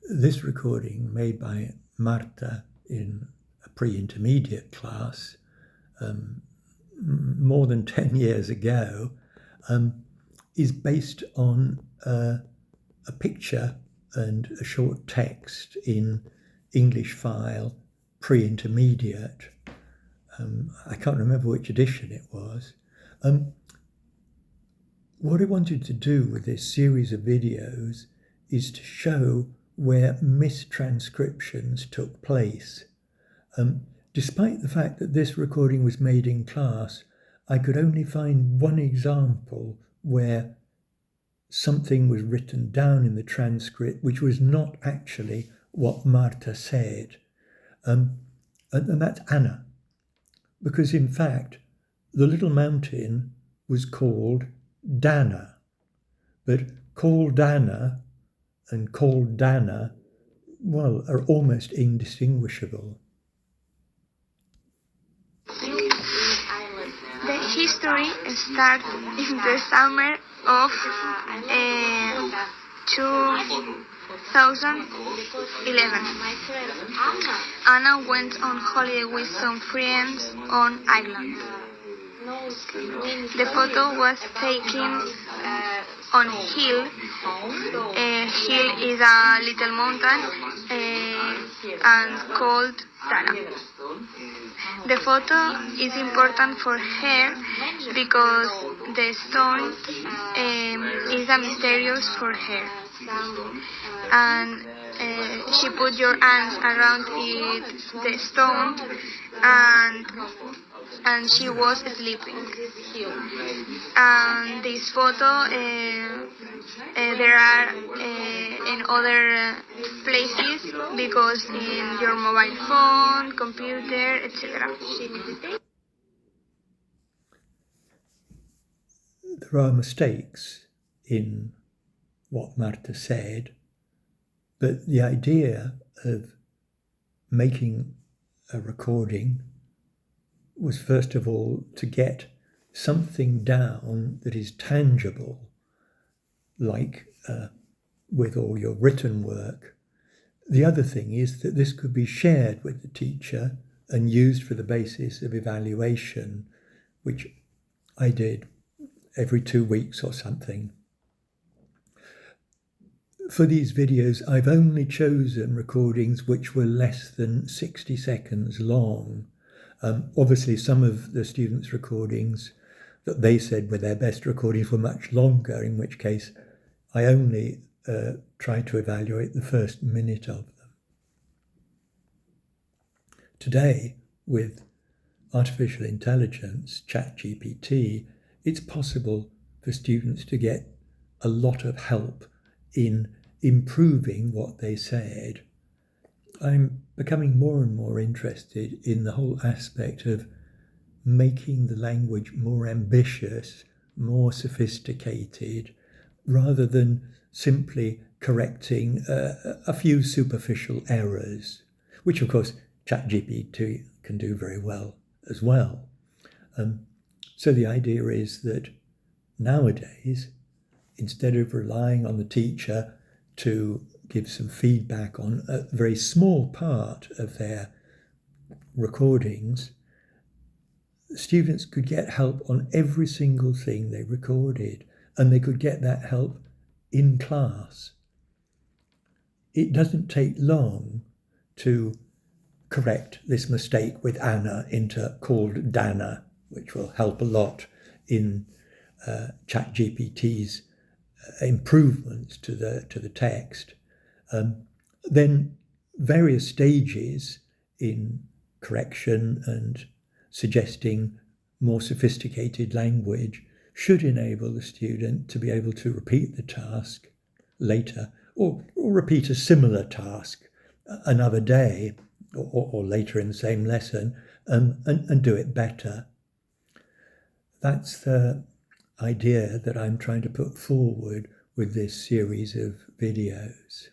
This recording, made by Marta in a pre-intermediate class more than 10 years ago, is based on a picture and a short text in English file pre-intermediate. I can't remember which edition it was. What I wanted to do with this series of videos is to show where mistranscriptions took place. Despite the fact that this recording was made in class, I could only find one example where something was written down in the transcript which was not actually what Marta said. And that's Anna. Because in fact, the little mountain was called Dana. But called Dana and called Dana, well, are almost indistinguishable. The history starts in the summer of 2011. Anna went on holiday with some friends on Ireland. The photo was taken on hill. Hill is a little mountain and called Dana. The photo is important for her because the stone is a mysterious for her. And she put your hands around the stone and she was sleeping. And this photo there are in other places because in your mobile phone, computer, etc. There are mistakes in what Marta said, but the idea of making a recording was first of all to get something down that is tangible, like with all your written work. The other thing is that this could be shared with the teacher and used for the basis of evaluation, which I did every 2 weeks or something. For these videos, I've only chosen recordings which were less than 60 seconds long. Obviously, some of the students' recordings that they said were their best recordings were much longer, in which case I only tried to evaluate the first minute of them. Today, with artificial intelligence, ChatGPT, it's possible for students to get a lot of help in improving what they said. I'm becoming more and more interested in the whole aspect of making the language more ambitious, more sophisticated, rather than simply correcting a few superficial errors, which of course ChatGPT can do very well as well. So the idea is that nowadays, instead of relying on the teacher to give some feedback on a very small part of their recordings, students could get help on every single thing they recorded, and they could get that help in class. It doesn't take long to correct this mistake with Anna into called Dana, which will help a lot in ChatGPT's improvements to the text. Then various stages in correction and suggesting more sophisticated language should enable the student to be able to repeat the task later, or repeat a similar task another day or later in the same lesson, and do it better. That's the idea that I'm trying to put forward with this series of videos.